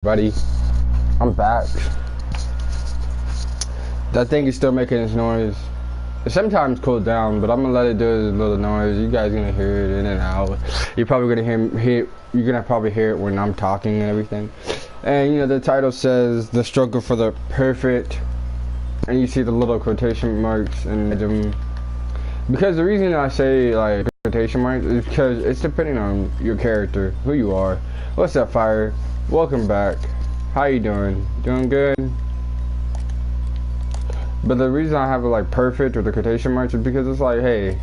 Buddy, I'm back. That thing is still making its noise. It sometimes cools down, but I'm gonna let it do its little noise. You guys gonna hear it in and out. You're probably gonna you're gonna probably hear it when I'm talking and everything. And you know the title says the struggle for the perfect, and you see the little quotation marks and them. Because the reason I say like quotation marks is because it's depending on your character, who you are. What's up, Fire? Welcome back. How you doing? Doing good? But the reason I have it like perfect or the quotation marks is because it's like, hey,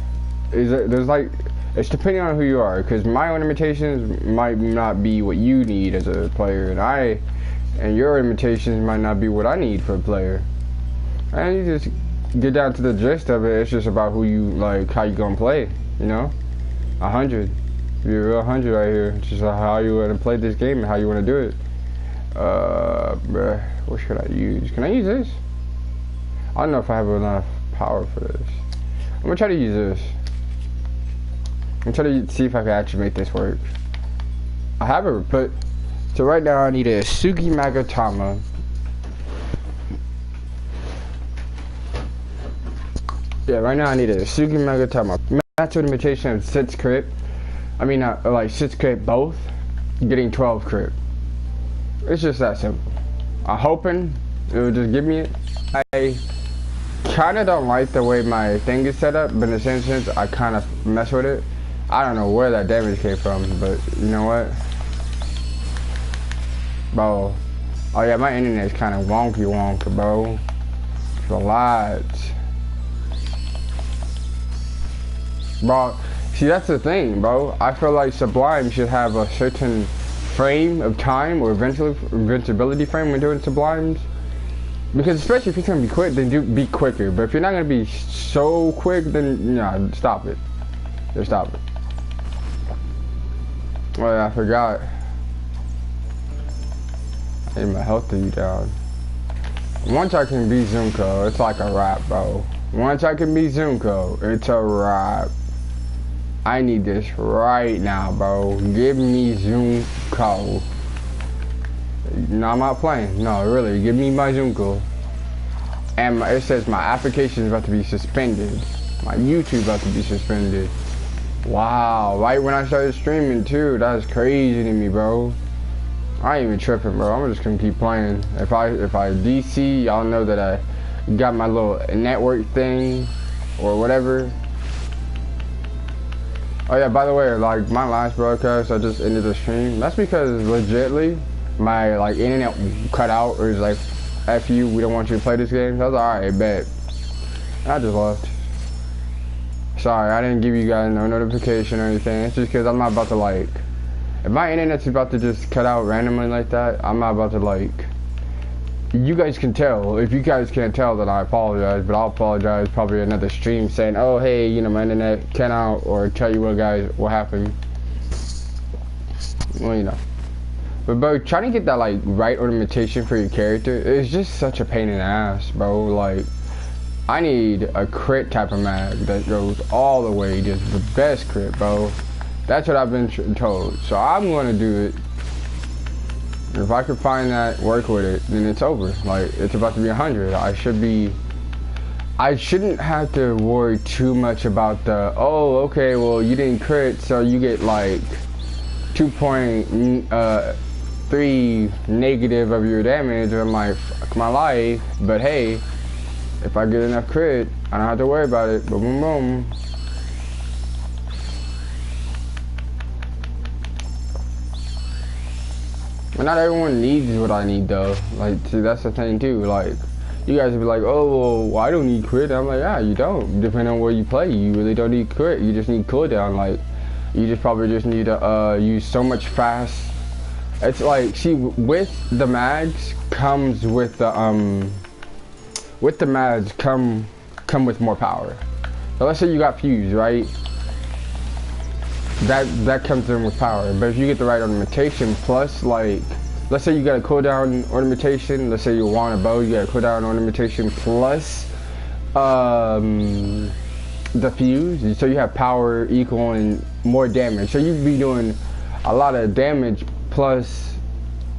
it's depending on who you are. Because my limitations might not be what you need as a player, and your limitations might not be what I need for a player. And you just get down to the gist of it. It's just about who you like, how you gonna play. You know, 100. You're a real 100 right here. It's just how you want to play this game and how you want to do it. Bruh, what should I use? Can I use this? I don't know if I have enough power for this. I'm gonna try to use this. I'm trying to see if I can actually make this work. I have it, but so right now I need a Sugi Magatama. Yeah, right now I need a Sugi Magatama. Match with imitation of 6 crit. I mean, like 6 crit both, getting 12 crit. It's just that simple. I'm hoping it will just give me it. I kind of don't like the way my thing is set up, but in the same sense, I kind of mess with it. I don't know where that damage came from, but you know what? Bro. Oh yeah, my internet is kind of wonky, bro. It's a lot. Bro. See, that's the thing, bro. I feel like Sublime should have a certain frame of time or invincibility frame when doing Sublimes. Because especially if you're gonna be quick, then do be quicker. But if you're not gonna be so quick, then nah, stop it. Just stop it. Oh yeah, I forgot. I need my health to be down. Once I can beat Zunko, it's like a wrap, bro. Once I can beat Zunko, it's a wrap. I need this right now, bro. Give me Zunko. No, I'm not playing. No, really, give me my Zunko. And it says my application is about to be suspended. My YouTube about to be suspended. Wow, right when I started streaming too. That's crazy to me, bro. I ain't even tripping, bro. I'm just gonna keep playing. If I DC, y'all know that I got my little network thing or whatever. Oh yeah, by the way, like my last broadcast, I just ended the stream. That's because legitly, my like internet cut out or is like, F you, we don't want you to play this game. So I was like, alright, bet. I just left. Sorry, I didn't give you guys no notification or anything. It's just because I'm not about to like, if my internet's about to just cut out randomly like that, I'm not about to like, you guys can tell. If you guys can't tell, then I apologize, but I'll apologize probably another stream saying, oh hey, you know, my internet cut out, or tell you what happened. Well, you know. But bro, trying to get that like right ornamentation for your character is just such a pain in the ass, bro. Like, I need a crit type of mag that goes all the way, just the best crit, bro. That's what I've been told. So I'm gonna do it. If I could find that, work with it, then it's over. Like, it's about to be 100. I shouldn't have to worry too much about the, oh, okay, well, you didn't crit, so you get like 2.3 negative of your damage. I'm like, fuck my life. But hey, if I get enough crit, I don't have to worry about it. Boom, boom, boom. But not everyone needs what I need though. Like, see, that's the thing too. Like, you guys will be like, oh, well, I don't need crit. I'm like, yeah, you don't. Depending on where you play, you really don't need crit. You just need cooldown. Like, you just probably just need to use so much fast. It's like, see, with the mags comes with the mags come with more power. So let's say you got fuse, right? That comes in with power. But if you get the right ornamentation plus, like, let's say you got a cooldown ornamentation, let's say you want a bow, you got a cooldown ornamentation plus the fuse, so you have power equaling more damage. So you'd be doing a lot of damage plus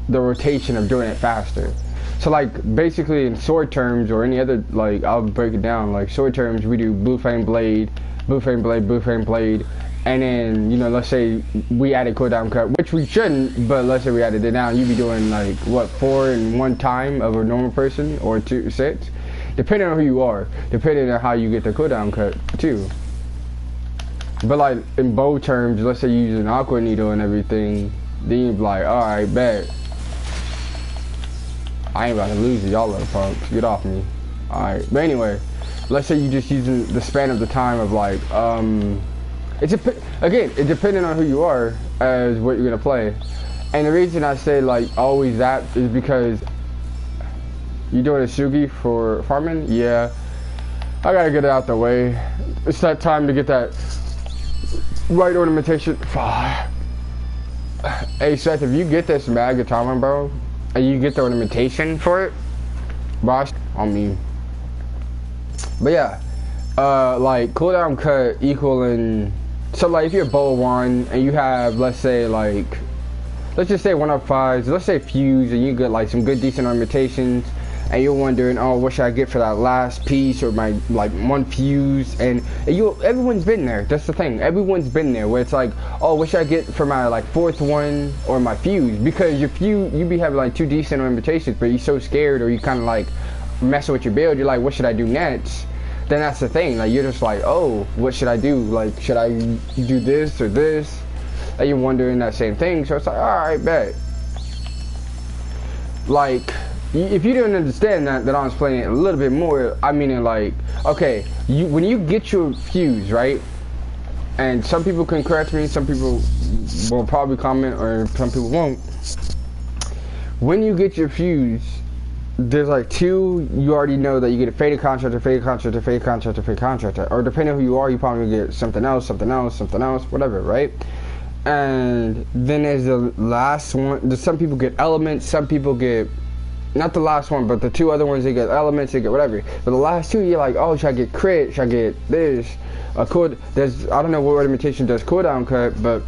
the rotation of doing it faster. So like basically in sword terms or any other, like I'll break it down, like sword terms, we do blue flame blade, blue flame blade, blue flame blade, and then, you know, let's say we added cooldown cut, which we shouldn't, but let's say we added it down, you'd be doing like what, 4 in one time of a normal person, or 6, depending on who you are, depending on how you get the cooldown cut too. But like in bow terms, let's say you use an aqua needle and everything, then you'd be like, alright, bet. I ain't about to lose it, y'all little punks. Get off me. Alright, but anyway, let's say you just using the span of the time of like, again, it depending on who you are as what you're gonna play. And the reason I say like always that is because you doing a Sugi for farming? Yeah. I gotta get it out the way. It's that time to get that right ornamentation. Hey Seth, if you get this Magatama, bro, and you get the ornamentation for it, boss on me. But yeah, like cooldown cut equaling, so like if you're bow 1 and you have, let's say like, let's just say 105s, let's say fuse, and you get like some good decent ornamentations, and you're wondering, oh, what should I get for that last piece or my like one fuse, and everyone's been there. That's the thing, everyone's been there where it's like, oh, what should I get for my like 4th one or my fuse, because your fuse, you be having like 2 decent ornamentations, but you're so scared, or you kind of like messing with your build, you're like, what should I do next? Then that's the thing, like you're just like, oh, what should I do? Like, should I do this or this? And you're wondering that same thing, so it's like, alright, bet. Like, if you didn't understand that I was playing it a little bit more, I mean, like, okay, when you get your fuse, right, and some people can correct me, some people will probably comment, or some people won't. When you get your fuse, there's like 2, you already know that you get a faded contractor, faded contractor, faded contractor, faded contractor, or depending on who you are, you probably get something else, something else, something else, whatever, right? And then there's the last one. Some people get elements, some people get, not the last one, but the 2 other ones, they get elements, they get whatever. But the last 2, you're like, oh, should I get crit? Should I get this? I don't know what ornamentation does cooldown cut, but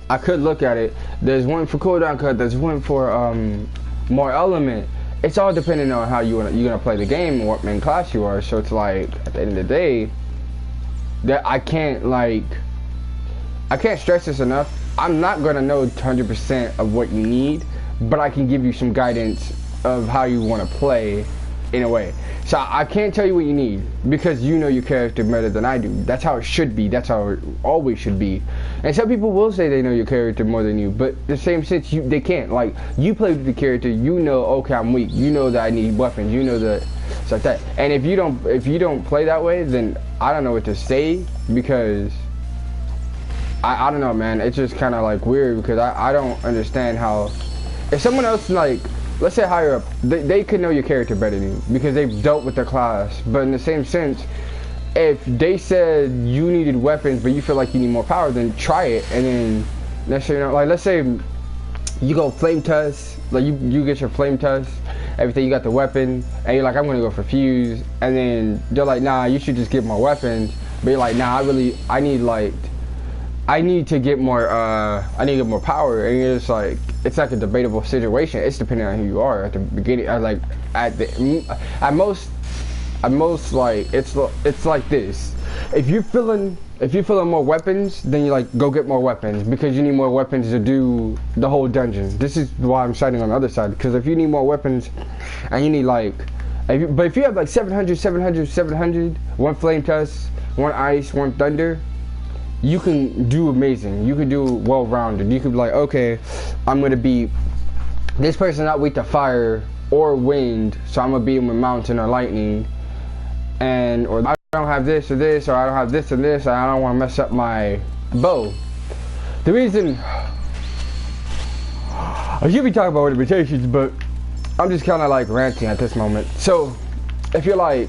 I could look at it. There's one for cooldown cut, there's one for more element. It's all depending on how you're gonna play the game, what main class you are. So it's like, at the end of the day, that I can't stress this enough. I'm not gonna know 100% of what you need, but I can give you some guidance of how you want to play in a way. So I can't tell you what you need, because you know your character better than I do. That's how it should be. That's how it always should be. And some people will say they know your character more than you, but the same sense, they can't. Like, you play with the character, you know, okay, I'm weak. You know that I need weapons. You know that it's like that. And if you don't play that way, then I don't know what to say, because I don't know, man. It's just kind of like weird, because I don't understand how, if someone else, like, let's say higher up, they could know your character better than you because they've dealt with the class. But in the same sense, if they said you needed weapons but you feel like you need more power, then try it. And then let's say, like, let's say you go flame test, like you get your flame test, everything, you got the weapon, and you're like, I'm gonna go for fuse, and then they're like, nah, you should just get more weapons. But you're like, nah, I need to get more power. And you're just like, it's like a debatable situation. It's depending on who you are at the beginning. At most, like, it's like this. If you're feeling more weapons, then you like, go get more weapons, because you need more weapons to do the whole dungeon. This is why I'm siding on the other side, because if you need more weapons and you need like, but if you have like 700, 700, 700, one flame test, one ice, one thunder, you can do amazing. You can do well-rounded. You could be like, okay, I'm gonna be, this person not weak to fire or wind, so I'm gonna beat him with mountain or lightning, and or I don't have this or this, or I don't have this and this, and I don't want to mess up my bow. The reason I should be talking about ornamentations, but I'm just kind of like ranting at this moment. So if you're like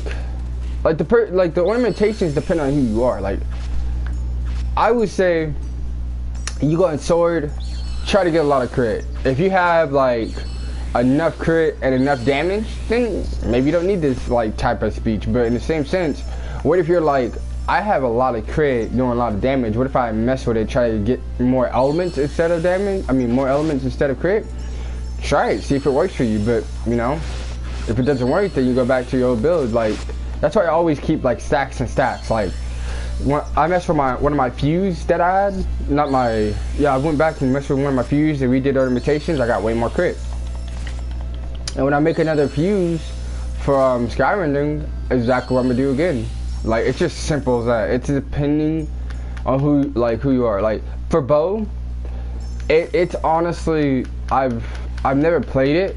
the ornamentations depend on who you are. Like, I would say you go in sword, try to get a lot of crit. If you have like enough crit and enough damage, then maybe you don't need this like type of speech. But in the same sense, what if you're like, I have a lot of crit doing a lot of damage, what if I mess with it, try to get more elements instead of damage, more elements instead of crit? try it, see if it works for you. But you know, if it doesn't work, then you go back to your old build. Like that's why I always keep like stacks and stacks. Like when I messed with one of my fuse that I had, I went back and messed with one of my fuse and redid ornamentations. I got way more crit. And when I make another fuse for Skyrending, exactly what I'm gonna do again. Like it's just simple as that. It's depending on who you are. Like for bow, it's honestly I've never played it,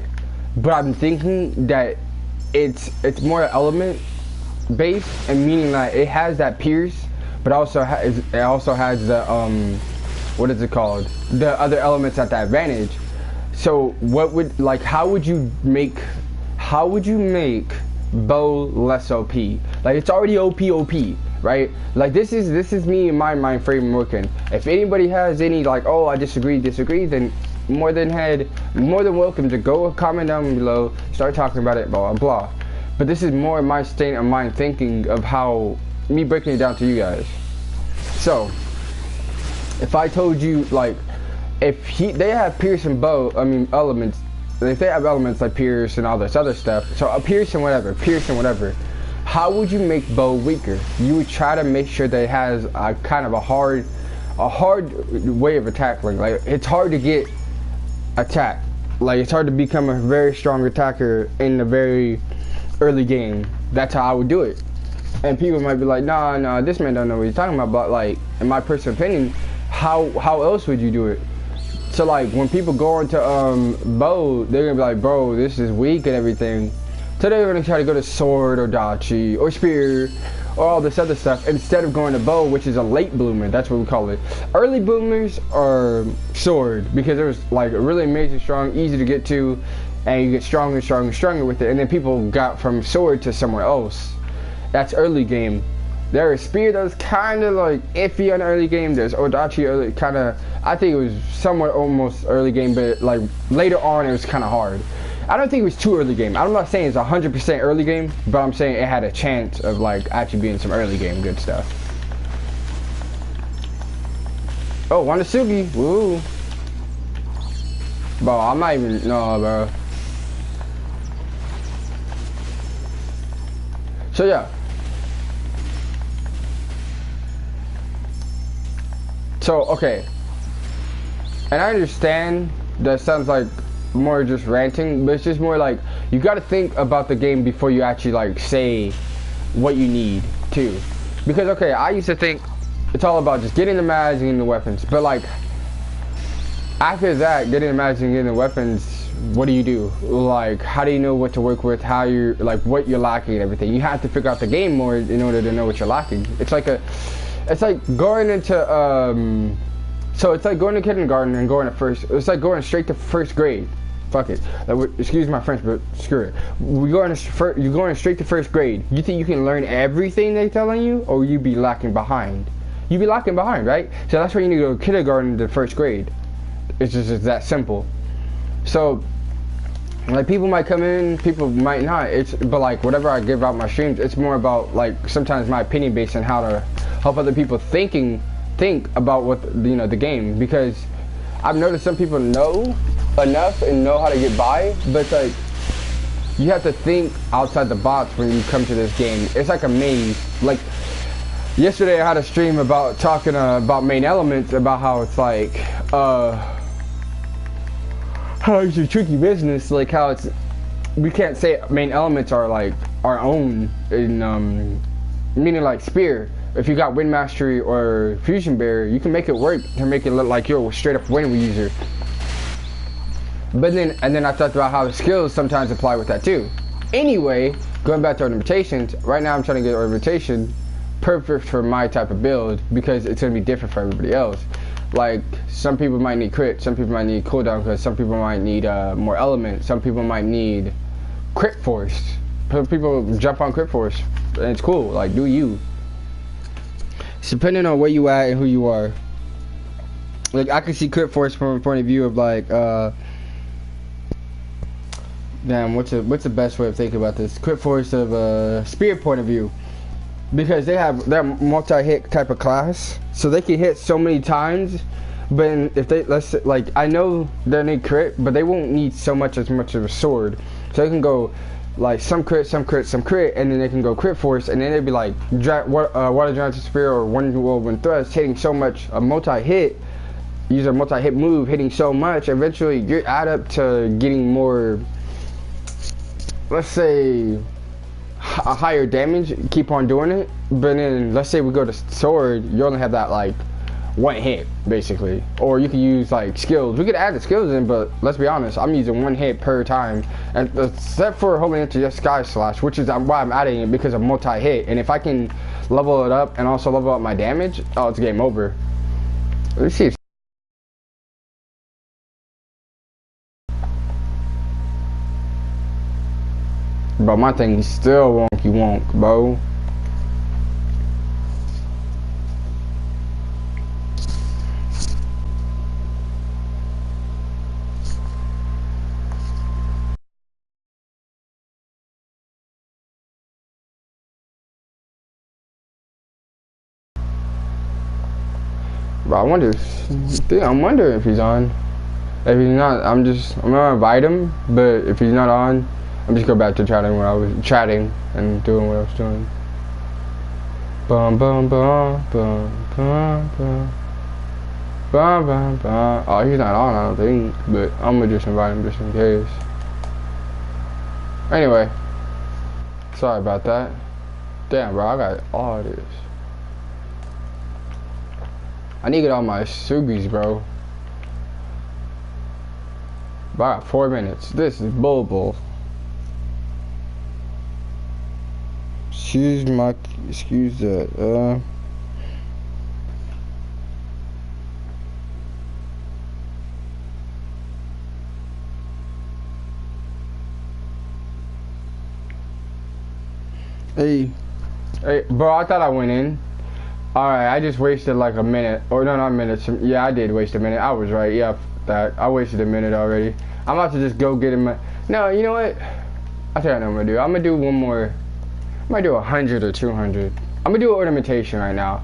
but I'm thinking that it's more element based, and meaning that it has that pierce, but it also has the what is it called? The other elements at the advantage. So what would how would you make bow less OP? Like it's already OP, right? Like this is me in my mind frame working. If anybody has any like, oh I disagree, then more than welcome to go comment down below, start talking about it, blah blah. But this is more my state of mind thinking of how me breaking it down to you guys. So if I told you like if they have pierce and bow, elements, if they have elements like pierce and all this other stuff, so a pierce and whatever, how would you make bow weaker? You would try to make sure that it has a kind of a hard way of attacking. Like it's hard to get attacked. Like it's hard to become a very strong attacker in the very early game. That's how I would do it. And people might be like, nah, this man don't know what he's talking about. But like, in my personal opinion, how else would you do it? So like when people go into bow, they're gonna be like, bro, this is weak and everything. So they're gonna try to go to sword or dachi or spear or all this other stuff instead of going to bow, which is a late bloomer. That's what we call it. Early bloomers are sword because it was like really amazing, strong, easy to get to, and you get stronger with it. And then people got from sword to somewhere else. That's early game. There's spear that was kind of like iffy on early game. There's Odachi early, kind of, I think it was somewhat almost early game, but like later on it was kind of hard. I don't think it was too early game. I'm not saying it's 100% early game, but I'm saying it had a chance of like actually being some early game good stuff. Oh, Wanasugi, woo. Bro, I'm not even, no bro. So yeah. So, okay, and I understand that sounds like more just ranting, but it's just more like you got to think about the game before you actually like say what you need to. Because okay, I used to think it's all about just getting the mags and getting the weapons, but like after that, getting the mags and getting the weapons, what do you do? Like, how do you know what to work with? How you're like what you're lacking and everything? You have to figure out the game more in order to know what you're lacking. It's like going into so it's like going to kindergarten and going to it's like going straight to first grade. Fuck it. Excuse my French, but screw it. You're going straight to first grade. You think you can learn everything they're telling you, or you be lacking behind? You be lacking behind, right? So that's why you need to go kindergarten to first grade. It's just that simple. So like people might come in, people might not. But like whatever I give out my streams, it's more about like sometimes my opinion based on how to help other people think about what the game, because I've noticed some people know enough and know how to get by, but it's like you have to think outside the box when you come to this game. It's like a maze. Like yesterday I had a stream about talking about main elements, about how it's like how it's a tricky business, like how it's, we can't say main elements are like our own in meaning like spear. If you got wind mastery or fusion barrier, you can make it work to make it look like you're a straight up wind user. But then I talked about how the skills sometimes apply with that too. Anyway, going back to ornamentations, right now I'm trying to get ornamentation perfect for my type of build, because it's gonna be different for everybody else. Like some people might need crit, some people might need cooldown, because some people might need more element, some people might need crit force. Some people jump on crit force, and it's cool. Like, do you? It's depending on where you at and who you are. Like I can see crit force from a point of view of like damn, what's the best way of thinking about this? Crit force of a spear point of view, because they're multi-hit type of class, so they can hit so many times But if they, let's say, like, I know they need crit, but they won't need so much as much of a sword. So they can go like some crit, some crit, some crit, and then they can go crit force, and then they'd be like water giant spear or one whirlwind thrust, hitting so much a multi-hit. Use a multi-hit move, hitting so much. Eventually, you add up to getting more. Let's say a higher damage. Keep on doing it, but then let's say we go to sword, you only have that like one hit basically, or you can use like skills. We could add the skills in, but let's be honest, I'm using one hit per time, and except for holding into just sky slash, which is why I'm adding it, because of multi-hit. And if I can level it up and also level up my damage, oh, it's game over. Let's see. Bro, my thing is still wonky wonk, bro. But I'm wondering if he's on. If he's not, I'm gonna invite him. But if he's not on, I'm just go back to chatting when I was chatting and doing what I was doing. Bum bum bum bum bum bum bum bum bum. Oh, he's not on, I don't think. But I'm gonna just invite him just in case. Anyway, sorry about that. Damn, bro, I got all this. I need to get all my Sugis, bro. But I got 4 minutes. This is bull. Excuse that. Hey, bro, I thought I went in. Alright, I just wasted like a minute. Or no, not a minute. Yeah, I did waste a minute. I was right. Yeah, that. I wasted a minute already. I'm about to just go get him. No, you know what? I think I know what I'm gonna do. I'm gonna do one more. I might do 100 or 200. I'm gonna do ornamentation right now.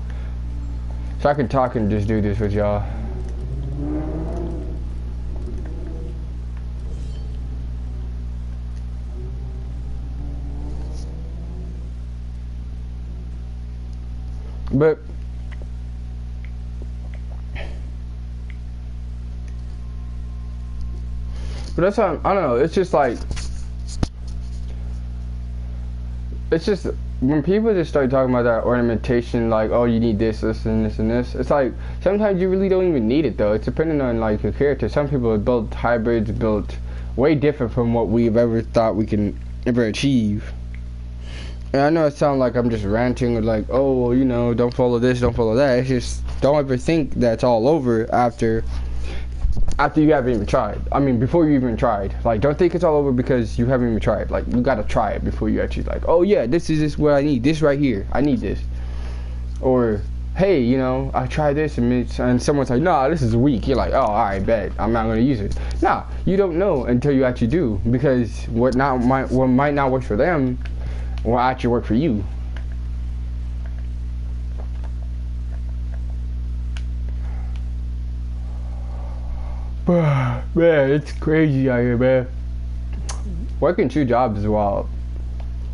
So I can talk and just do this with y'all. But that's how, I don't know, it's just like, it's just when people just start talking about that ornamentation, like, oh, you need this and this, it's like sometimes you really don't even need it though. It's depending on like your character. Some people have built hybrids built way different from what we've ever thought we can ever achieve. And I know it sounds like I'm just ranting or like, oh, well, you know, don't follow this, don't follow that. It's just, don't ever think that's all over after you haven't even tried. I mean, before you even tried. Like, don't think it's all over because you haven't even tried. Like, you gotta try it before you actually like, oh yeah, this is what I need. This right here, I need this. Or, hey, you know, I tried this and someone's like, nah, this is weak. You're like, oh, alright, bet, I'm not gonna use it. Nah, you don't know until you actually do, because what might not work for them will actually work for you. Man, it's crazy out here, man. Working 2 jobs is wild.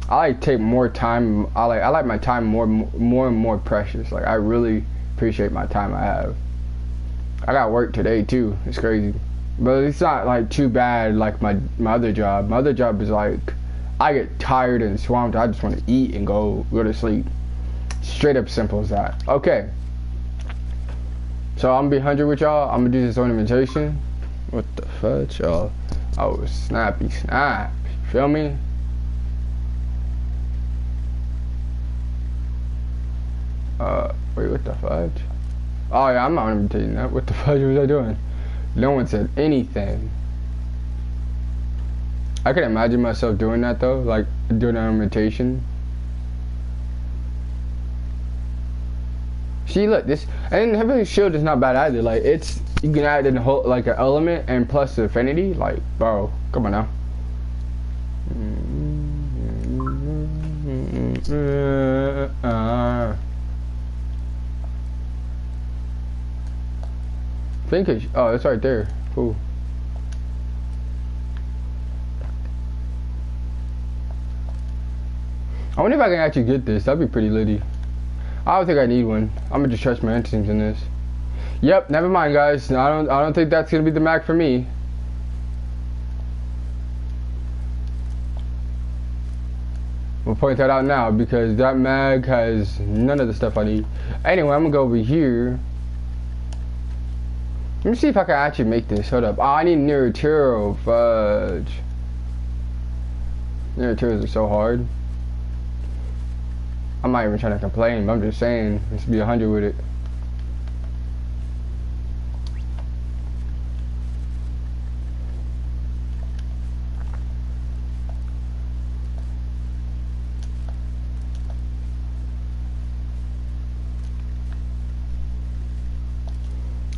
I like take more time. I like my time more and more precious. Like, I really appreciate my time I have. I got work today too. It's crazy, but it's not like too bad like my other job. My other job is like, I get tired and swamped. I just want to eat and go to sleep. Straight up simple as that. Okay. So I'm gonna be 100 with y'all. I'm gonna do this ornamentation. What the fudge, y'all? Oh, snappy snap. You feel me? Wait, what the fudge? Oh yeah, I'm not ornamenting that. What the fudge was I doing? No one said anything. I can imagine myself doing that though, like doing an ornamentation. See, look, this, and Heavenly Shield is not bad either. Like, it's, you can add in a whole, like, an element and plus the affinity. Like, bro, come on now. Pinkish. Oh, it's right there. Cool. I wonder if I can actually get this. That'd be pretty litty. I don't think I need one. I'm gonna just trust my instincts in this. Yep, never mind, guys. No, I don't think that's gonna be the Mac for me. We'll point that out now because that mag has none of the stuff I need. Anyway, I'm gonna go over here. Let me see if I can actually make this. Hold up. Oh, I need Neuroterial. Fudge. Neuroterials are so hard. I'm not even trying to complain, but I'm just saying, let's be 100 with it.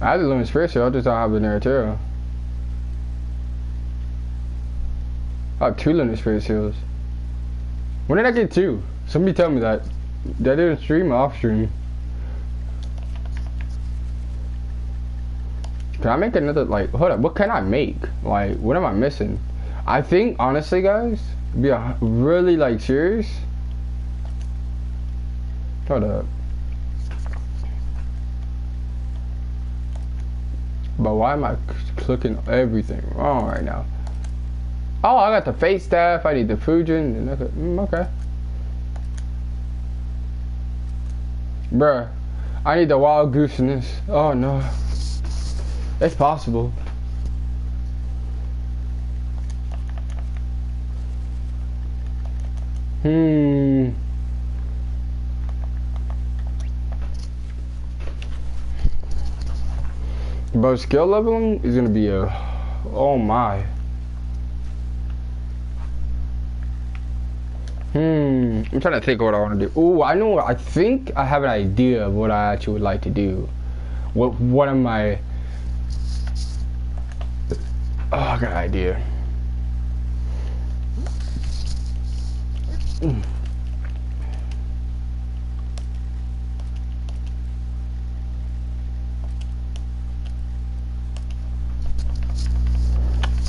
I have the Lumen Spirit Seal, I just don't have the Neuroterial. I have 2 Lumen Spirit Seals. When did I get 2? Somebody tell me that. That didn't stream or off stream. Can I make another, like, hold up, what can I make? Like, what am I missing? I think, honestly, guys, be a really, like, serious. Hold up. But why am I clicking everything wrong right now? Oh, I got the Fate Staff, I need the Fujin, okay. Bruh, I need the Wild Goose in this. Oh no. It's possible. But skill leveling is gonna be a, oh my. I'm trying to think of what I want to do. Ooh, I know. I think I have an idea of what I actually would like to do. What am I? Oh, I got an idea.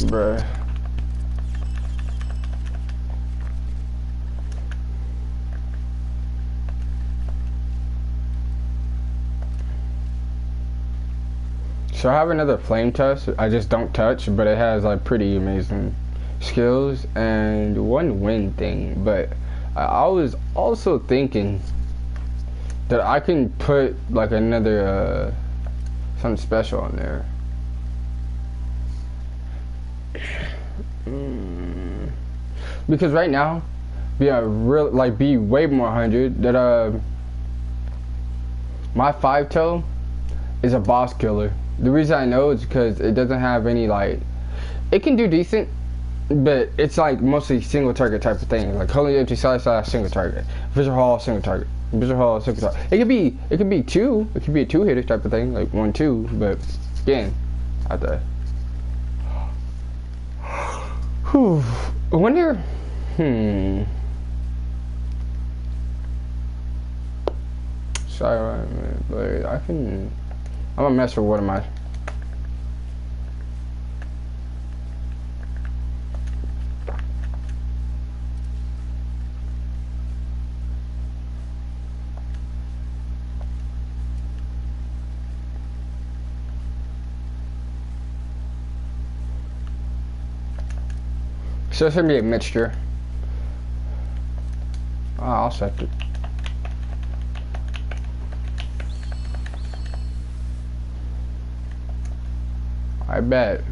Bruh. So I have another flame test. I just don't touch, but it has like pretty amazing skills and one wind thing. But I was also thinking that I can put like another something special on there. Because right now, be way more 100. That my 5-toe is a boss killer. The reason I know is because it doesn't have any like, it can do decent, but it's like mostly single target type of thing. Like holding empty side single target, visual hall single target, visual hall single target. It could be 2. It could be a 2-hitter type of thing, like 1-2. But again, I wonder. Sorry, but I can. I'm gonna mess with one of my. So it's gonna be a mixture. I'll set it. I bet.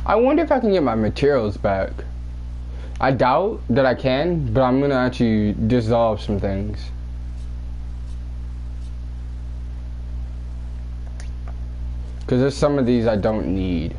I wonder if I can get my materials back. I doubt that I can, but I'm gonna actually dissolve some things. Because there's some of these I don't need.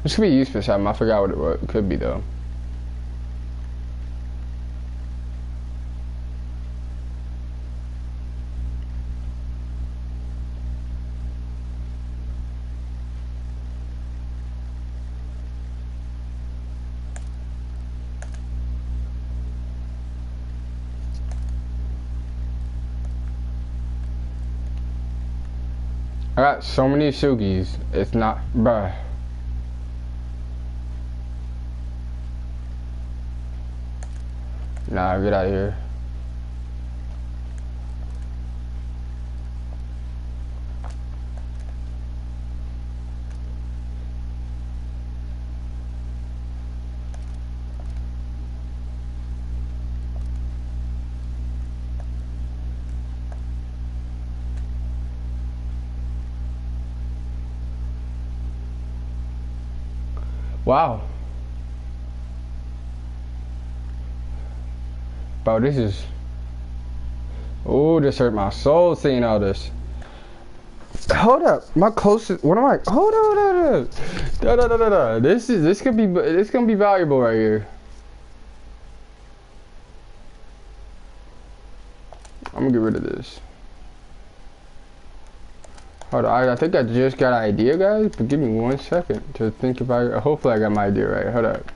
This could be used for something. I forgot what it could be though. I got so many Sugis. It's not, bruh. Nah, get out of here. Wow. Bro, this is... Oh, this hurt my soul seeing all this. Hold up. My closest... What am I... Hold on. This could be... This gonna be valuable right here. I'm gonna get rid of this. Hold on. I think I just got an idea, guys. But give me 1 second to think about... Hopefully I got my idea right. Hold up.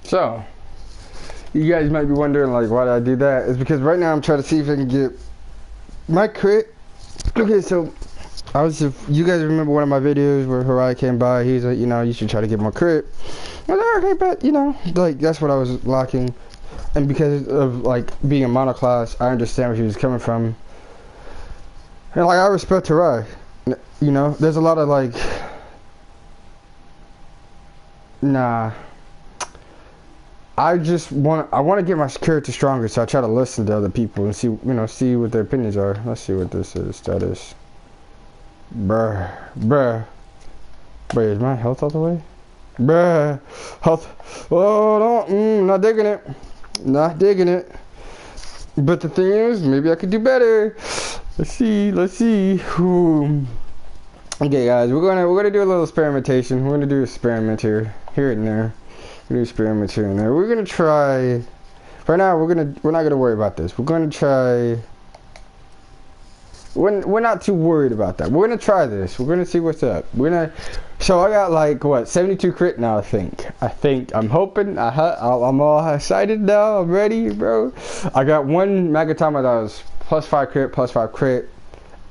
So, you guys might be wondering, like, why did I do that? It's because right now I'm trying to see if I can get my crit. Okay, so you guys remember one of my videos where Harai came by? He's like, you know, you should try to get more crit. I was like, okay, but you know, like that's what I was lacking. And because of like being a monoclass, I understand where he was coming from. And like I respect Harai. You know, there's a lot of like, nah. I want to get my character stronger, so I try to listen to other people and see, you know, see what their opinions are. Let's see what this is. Status. Bruh. Wait, is my health all the way? Bruh. Health. Oh, no, not digging it. Not digging it. But the thing is, maybe I could do better. Let's see. Ooh. Okay, guys, we're gonna do a little experimentation. We're gonna do an experiment here and there. Experiments here and there. We're gonna try. For now, we're not gonna worry about this. We're gonna try. We're not too worried about that. We're gonna try this. We're gonna see what's up. So I got like what 72 crit now. I think. I'm hoping. I'm all excited now. I'm ready, bro. I got one Magatama that was +5 crit, +5 crit.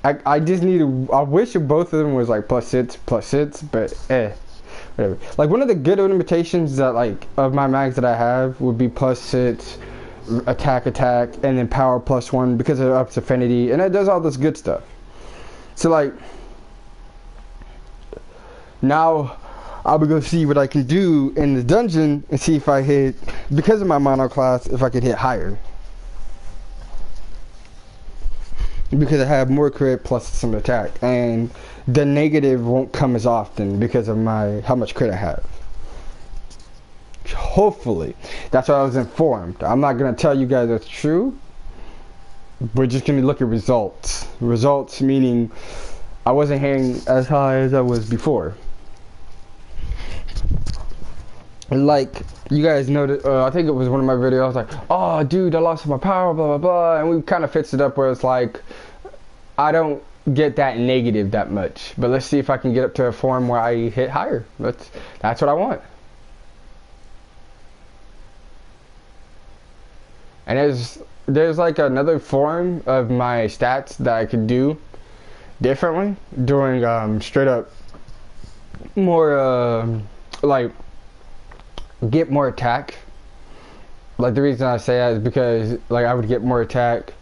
I just need to. I wish both of them was like +6, but whatever. Like one of the good limitations that like of my mags that I have would be +6 attack, and then power +1 because it ups affinity and it does all this good stuff. So like now I'll be going to see what I can do in the dungeon and see if I hit, because of my mono class, if I can hit higher. Because I have more crit plus some attack, and the negative won't come as often because of how much crit I have. Hopefully. That's what I was informed. I'm not going to tell you guys that's true. We're just going to look at results. Results meaning I wasn't hitting as high as I was before. Like, you guys noticed, I think it was one of my videos, I was like, oh dude, I lost my power, blah blah blah, and we kind of fixed it up where it's like, I don't get that negative that much, but let's see if I can get up to a form where I hit higher. That's what I want. And there's like another form of my stats that I could do differently, doing straight up more like get more attack. Like the reason I say that is because like I would get more attack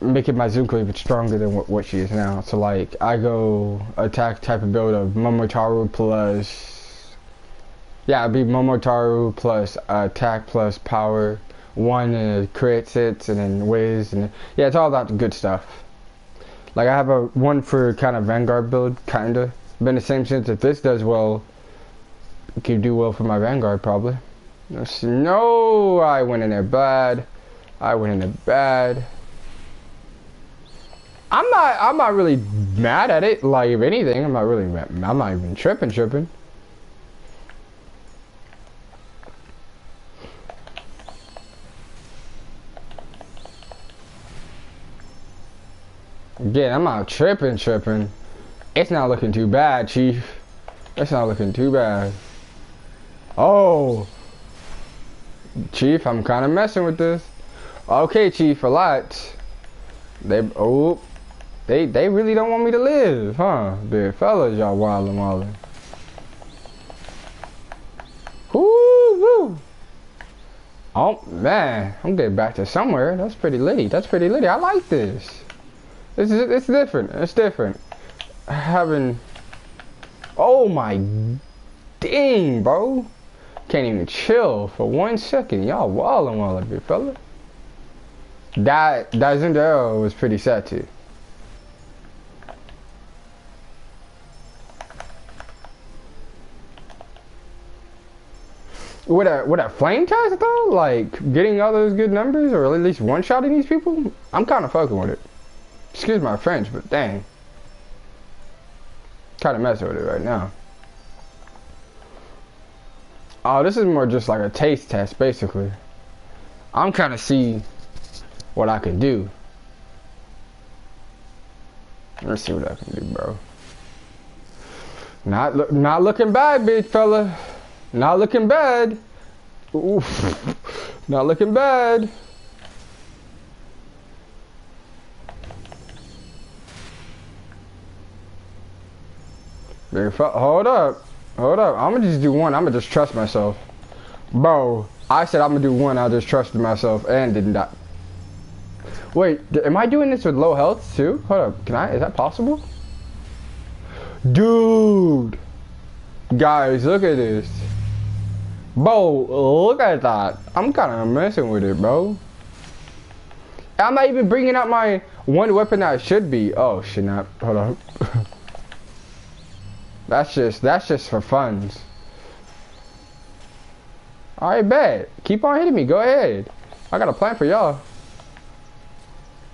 making my Zuko even stronger than what she is now. So like, I go attack type of build of Momotaro plus, yeah, it'd be Momotaro plus attack plus power, 1 crit hits, and then whiz, and yeah, it's all that good stuff. Like I have a one for kind of Vanguard build, kinda. But in the same sense, if this does well, it could do well for my Vanguard probably. No, I went in there bad. I went in there bad. I'm not really mad at it. Like if anything, I'm not really mad. I'm not even tripping. Again, I'm not tripping. It's not looking too bad, Chief. It's not looking too bad. Oh, Chief, I'm kind of messing with this. Okay, Chief, relax. They really don't want me to live, huh? Big fellas, y'all wildin'. Woo! Oh man, I'm getting back to somewhere. That's pretty litty. I like this. It's different. It's different. Having. Oh my, dang, bro. Can't even chill for 1 second. Y'all wildin', big fella. That Zendaya was pretty sad too. With a flame test though, like getting all those good numbers or at least one-shotting these people, I'm kind of fucking with it. Excuse my French, but dang, kind of messing with it right now. Oh, this is more just like a taste test, basically. I'm trying to see what I can do. Let's see what I can do, bro. Not looking bad, big fella. Not looking bad. Oof. Not looking bad. Big fella, hold up. I'm gonna just do one. I'm gonna just trust myself. Bro, I said I'm gonna do one. I just trusted myself and didn't die. Wait, am I doing this with low health too? Hold up, is that possible? Dude! Guys, look at this. Bro, look at that. I'm kinda messing with it, bro. I'm not even bringing out my one weapon that I should be. Oh, shit, not. Hold up. That's just for funs. Alright, bet. Keep on hitting me. Go ahead. I got a plan for y'all.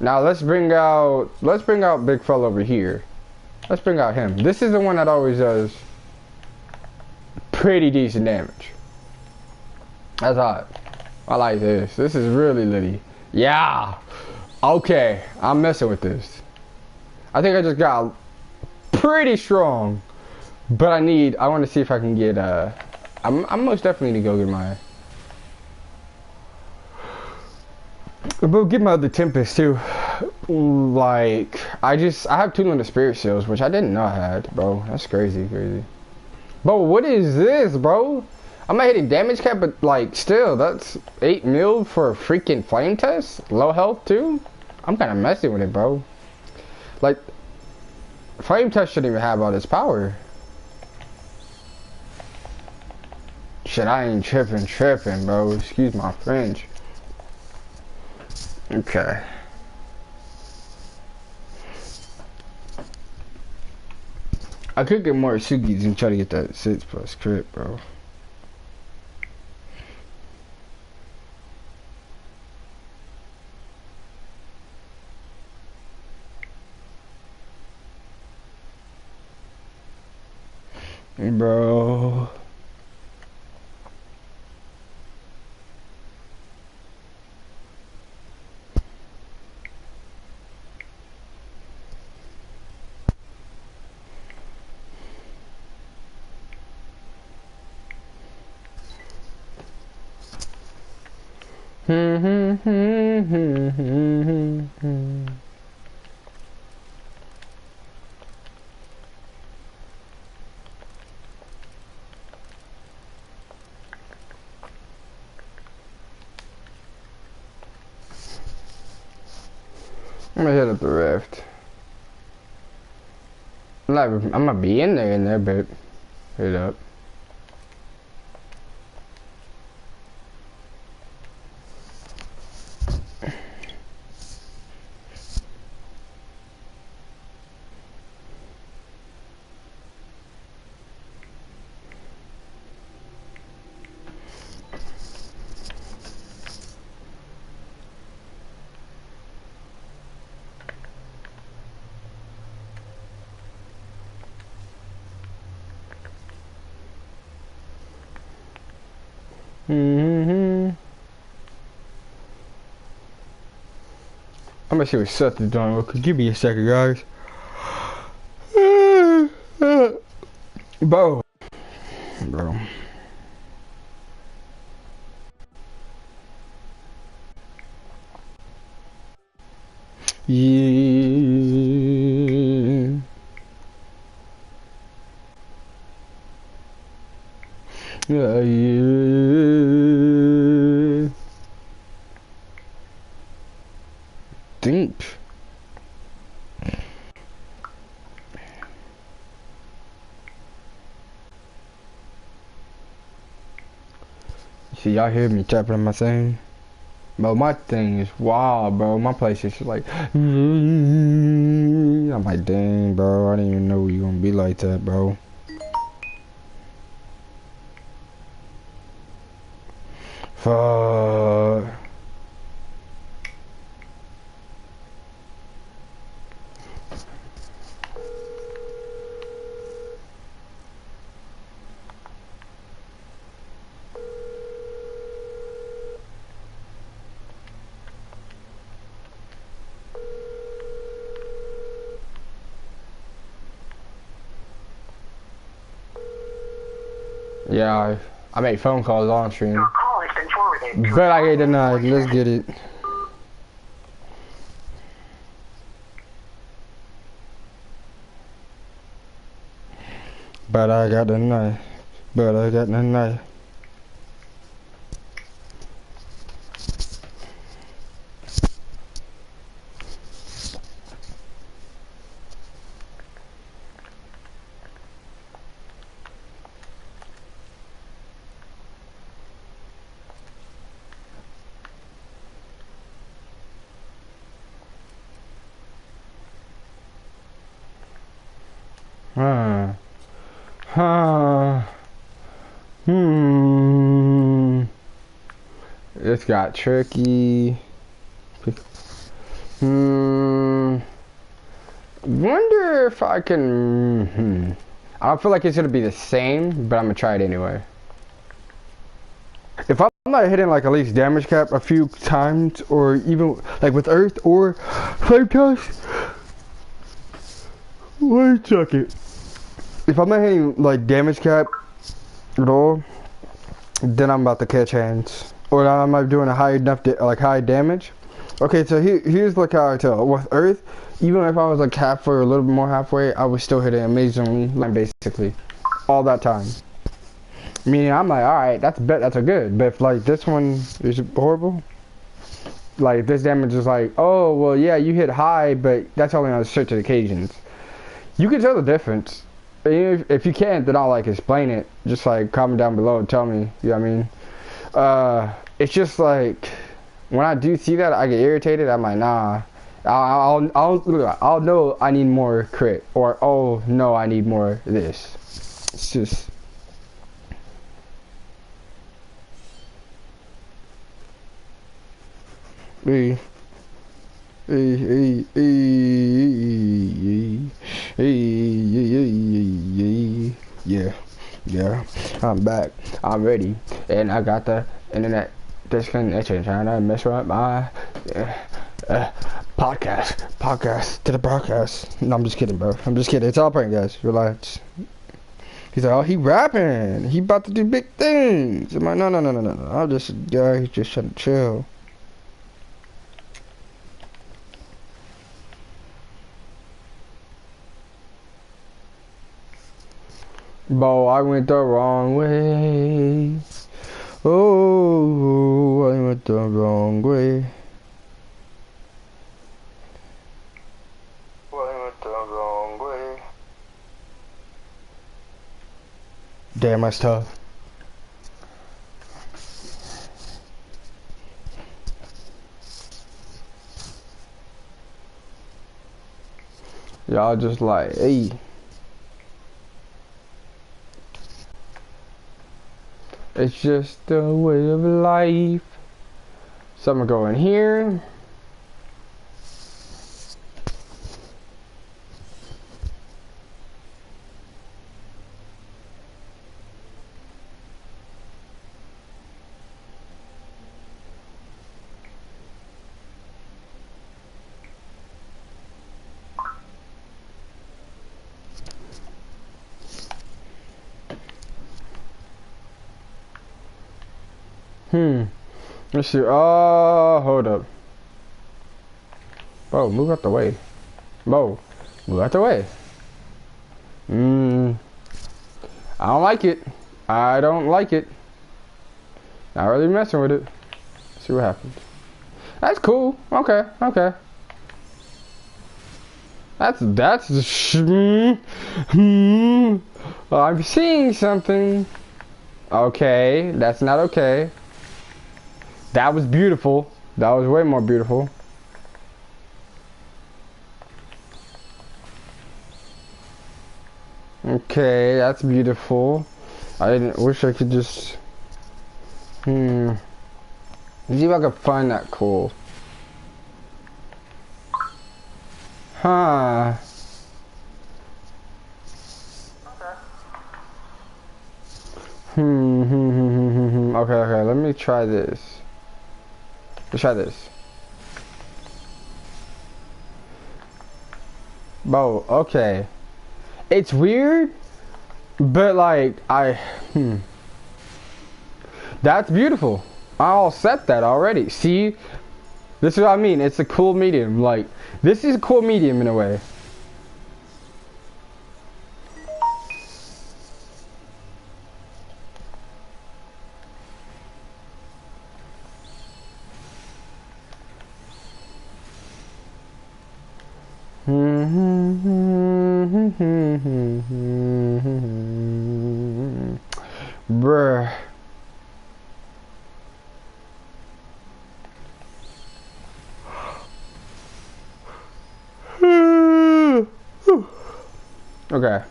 Now let's bring out big fella over here. Let's bring out him. This is the one that always does pretty decent damage. That's hot. I like this. This is really litty. Yeah. Okay. I'm messing with this. I think I just got pretty strong. But I want to see if I can get I'm most definitely gonna go get my other Tempest too. Like I have 2 limited spirit seals, which I didn't know I had, bro. That's crazy. Bro, what is this, bro? I'm not hitting damage cap, but like still, that's 8 mil for a freaking flame test. Low health too. I'm kind of messing with it, bro. Like flame test shouldn't even have all this power. Shit, I ain't tripping, bro. Excuse my French. Okay. I could get more Sugis and try to get that 6+ crit, bro. Bro. I'm gonna hit up the rift. I'm gonna be in there, but hit up. I'm gonna see what Seth is doing. Give me a second, guys. Bro. Yeah. Yeah. Deep. See, y'all hear me tapping on my thing? Bro, my thing is wild, bro. My place is like, I'm like, dang, bro. I didn't even know you gonna be like that, bro. Fuck. Yeah, I make phone calls on stream. Your call has been forwarded. Bet I get denied. Let's get it. But I got the knife. But I got the knife. Huh. Huh. This got tricky. Wonder if I can. I don't feel like it's gonna be the same, but I'm gonna try it anyway. If I'm not hitting like at least damage cap a few times, or even like with Earth or 5 times. Wait a second. If I'm not hitting like damage cap at all, then I'm about to catch hands. Or I'm not doing a high enough high damage. Okay, so here's like how I tell. With Earth, even if I was like halfway or a little bit more halfway, I was still hitting amazingly, like basically, all that time. Meaning I'm like, alright, that's a good. But if like this one is horrible, like this damage is like, oh well, yeah, you hit high, but that's only on certain occasions. You can tell the difference. If you can't, then I'll like explain it. Just like comment down below and tell me. You know what I mean? It's just like when I do see that, I get irritated. I'm like, nah. I'll know I need more crit, or oh no, I need more this. It's just. Yeah, I'm back. I'm ready, and I got the internet disconnection trying to mess up my podcast to the broadcast. No, I'm just kidding, bro. I'm just kidding. It's all prank, guys. Relax. He's like, oh, he rapping. He about to do big things. I'm like, no. I'm just a guy who's just trying to chill. Bro, I went the wrong way. Oh, I went the wrong way. Damn, that's tough. Y'all just like, hey. It's just the way of life. So I'm gonna go in here. Let's see. Oh, hold up. Bo, move out the way. Bo, move out the way. I don't like it. I don't like it. Not really messing with it. Let's see what happens. That's cool. Okay, okay. I'm seeing something. Okay, that's not okay. That was beautiful. That was way more beautiful. Okay, that's beautiful. Wish I could just see if I could find that cool. Huh. Okay, let me try this. Let's try this. Bo, okay. It's weird, but like, that's beautiful. I'll set that already. See? This is what I mean. It's a cool medium. Like, this is a cool medium in a way. Bruh. Okay.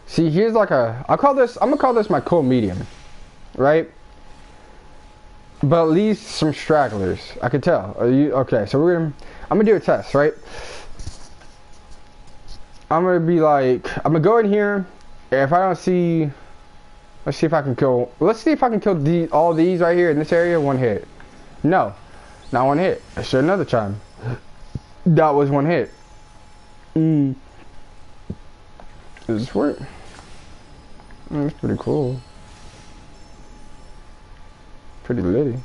See, here's like I'm gonna call this my cool medium, right? But at least some stragglers. I can tell. Okay, so I'm gonna do a test, right? I'm gonna go in here. If I don't see, let's see if I can kill all these right here in this area, one hit. No, not one hit. Let's do another time. That was one hit. Does this work? That's pretty cool. Pretty litty.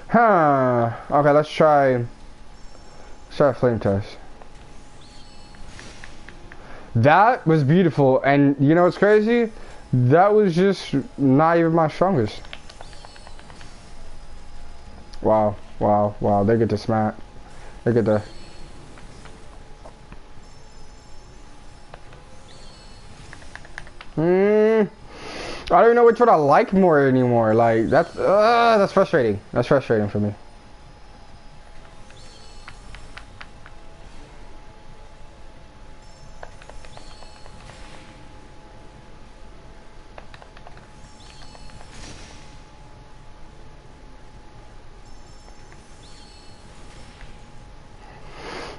Huh. Okay, let's try a flame test. That was beautiful, and you know what's crazy? That was just not even my strongest. Wow, wow, wow. They get to smack. They get to... I don't even know which one I like more anymore. Like, that's frustrating. That's frustrating for me.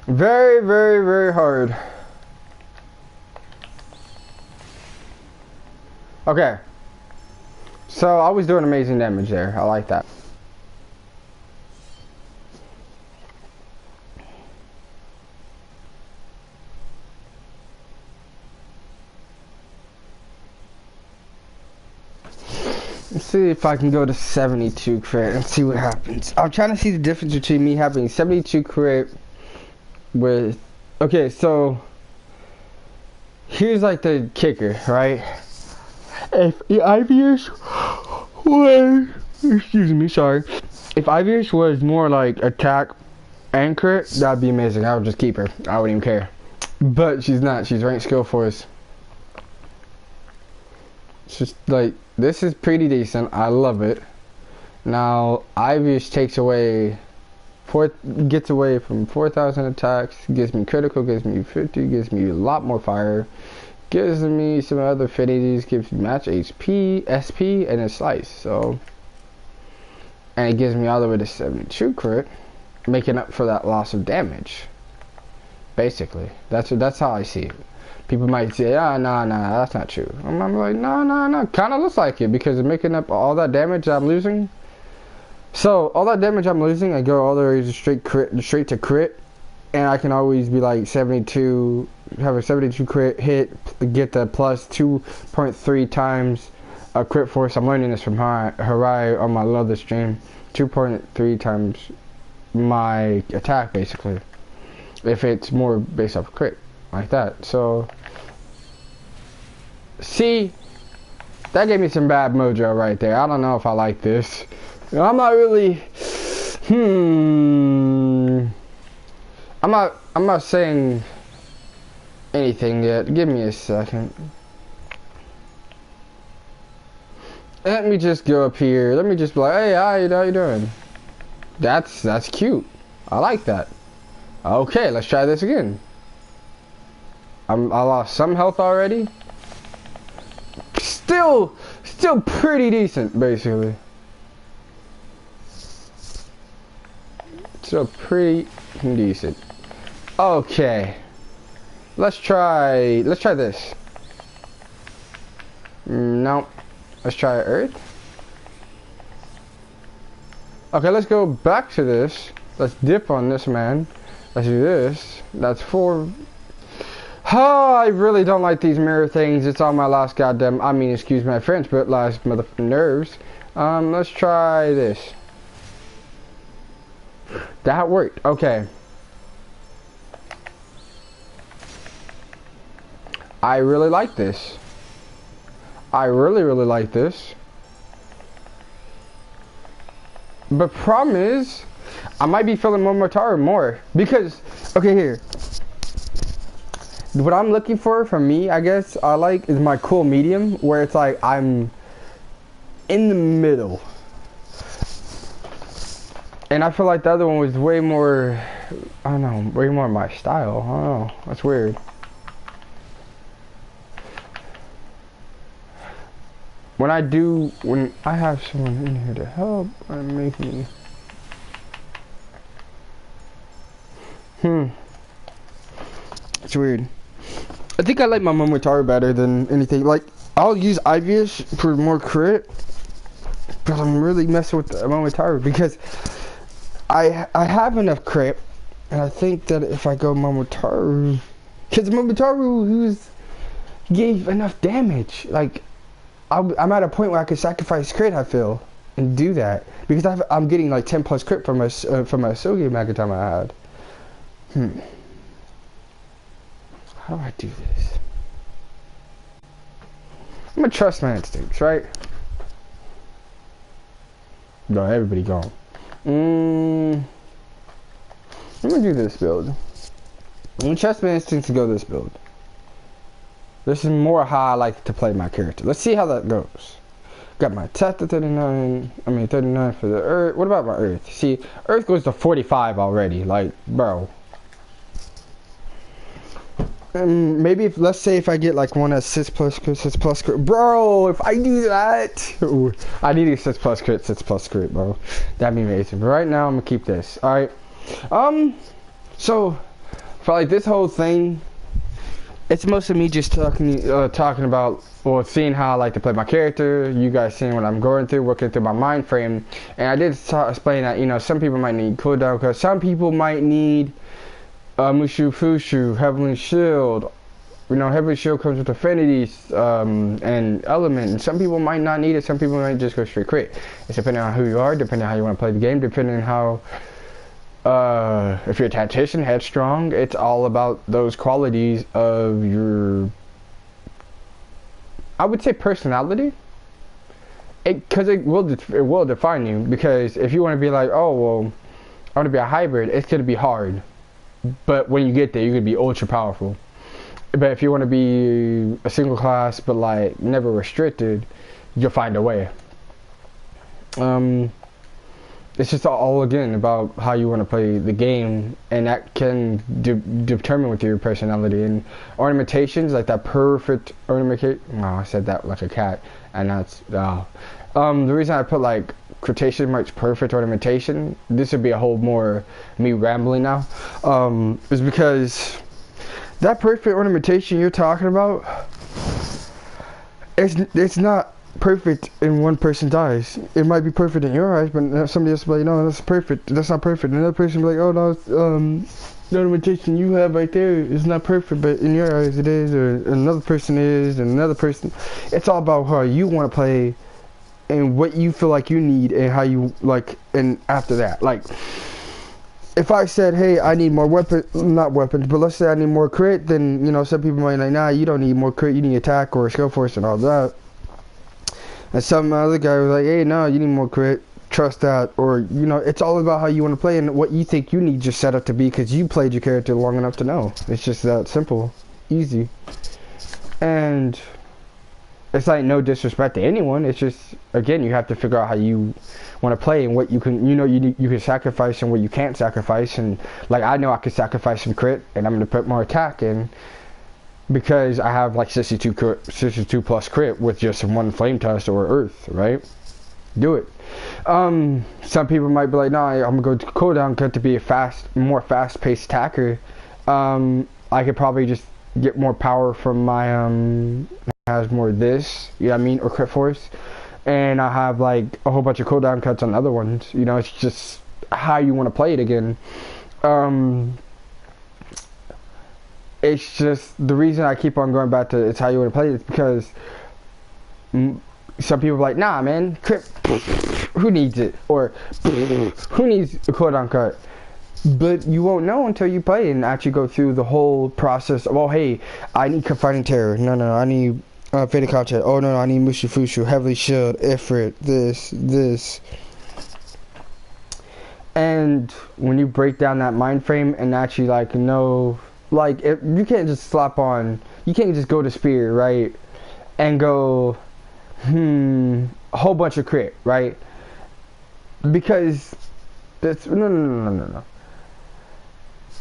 Very, very, very hard. Okay. So I was doing amazing damage there. I like that. Let's see if I can go to 72 crit and see what happens. I'm trying to see the difference between me having 72 crit with... Okay, so here's like the kicker, right? If the IBS was Excuse me, sorry. If Ivy's was more like attack and crit, that'd be amazing. I would just keep her. I wouldn't even care. But she's not. She's ranked skill force. It's just like, this is pretty decent. I love it. Now, Ivy's takes away, gets away from 4,000 attacks, gives me critical, gives me 50, gives me a lot more fire, gives me some other affinities, gives me match HP, SP, and a slice. So, and it gives me all the way to 72 crit, making up for that loss of damage. Basically, that's how I see it. People might say, nah, that's not true. I'm like, no, kind of looks like it, because it's making up all that damage I'm losing. So all that damage I'm losing, I go all the way to straight to crit, and I can always be like 72, have a 72 crit hit, get the plus 2.3 times a crit force. I'm learning this from Harai on my Love the Stream. 2.3 times my attack, basically, if it's more based off crit like that. So see, that gave me some bad mojo right there. I don't know if I like this. I'm not really I'm not saying anything yet. Give me a second. Let me just go up here. Let me just be like, hey, how you doing? That's cute. I like that. Okay, let's try this again. I lost some health already. Still pretty decent, basically. Still pretty decent. Okay, let's try this. Nope. Let's try Earth. Okay, let's go back to this. Let's dip on this man. Let's do this. That's 4. Oh, I really don't like these mirror things. It's on my last goddamn, I mean, excuse my French, but last motherfucking nerves. Let's try this. That worked. Okay. I really like this. I really like this. But problem is, I might be feeling Momotaro more. Because, okay, here. What I'm looking for me, I guess, I like, is my cool medium. Where it's like, I'm in the middle. And I feel like the other one was way more, I don't know, way more my style. I don't know. That's weird. When I have someone in here to help, and make me. It's weird. I think I like my Momotaro better than anything. Like, I'll use Ivy's for more crit, but I'm really messing with the Momotaro because I have enough crit, and I think that if I go Momotaro, because Momotaro gave enough damage, like. I'm at a point where I could sacrifice crit, I feel, and do that because I'm getting like 10 plus crit from my Sogi Mega time I had. How do I do this? I'm gonna trust my instincts, right? No, everybody gone. I'm gonna do this build. I'm gonna trust my instincts to go this build. This is more how I like to play my character. Let's see how that goes. Got my attack to 39. I mean 39 for the Earth. What about my Earth? See, Earth goes to 45 already. Like, bro. And maybe let's say if I get like one at 6 plus crit. Bro, if I do that. Ooh, I need a 6 plus crit, bro. That'd be amazing. But right now I'm gonna keep this. Alright. So for like this whole thing, it's mostly me just talking about, well, seeing how I like to play my character, you guys seeing what I'm going through, working through my mind frame, and I did explain that, you know, some people might need cooldown, because some people might need Mushu Fushu, Heavenly Shield. You know, Heavenly Shield comes with affinities and element, and some people might not need it, some people might just go straight crit. It's depending on who you are, depending on how you want to play the game, depending on how... if you're a tactician, headstrong, it's all about those qualities of your, I would say, personality because it will define you. Because if you want to be like, oh well, I want to be a hybrid, it's gonna be hard. But when you get there, you're gonna be ultra powerful. But if you want to be a single class, but like never restricted, you'll find a way. It's just all again about how you want to play the game, and that can determine with your personality. And ornamentations, like that perfect ornamentation. No, I said that like a cat, and that's the reason I put like quotation marks perfect ornamentation. This would be a whole more me rambling now. Is because that perfect ornamentation you're talking about, it's not perfect in one person's eyes. It might be perfect in your eyes, but somebody else will be like, no, that's perfect. That's not perfect. Another person will be like, oh no, the ornamentation you have right there is not perfect, but in your eyes it is, or another person is, and another person. It's all about how you want to play, and what you feel like you need, and how you like. And after that, like, if I said, hey, I need more not weapons, but let's say I need more crit, then, you know, some people might be like, nah, you don't need more crit, you need attack or skill force and all that. And some other guy was like, hey, no, you need more crit, trust that. Or, you know, it's all about how you want to play and what you think you need your setup to be, because you played your character long enough to know. It's just that simple, easy. And it's like no disrespect to anyone. It's just, again, you have to figure out how you want to play and what you can, you know, you can sacrifice and what you can't sacrifice. And like, I know I could sacrifice some crit, and I'm going to put more attack in, because I have like 62 plus crit with just one flame test or earth, right? Do it. Some people might be like, nah, I'm gonna go cooldown cut to be a more fast-paced attacker. I could probably just get more power from my has more this, you know what I mean, or crit force, and I have like a whole bunch of cooldown cuts on other ones. You know, it's just how you want to play it again. It's just the reason I keep on going back to it's how you want to play it is because some people are like, nah, man, crit, who needs it? Or who needs a cooldown cut? But you won't know until you play and actually go through the whole process of, oh, hey, I need Confining Terror. No, I need Fated Contact. Oh, no, I need Mushu Fushu, Heavily Shield, Ifrit, this. And when you break down that mind frame and actually, like, know, like, you can't just slap on, you can't just go to Spear, right, and go, a whole bunch of crit, right? Because that's, no.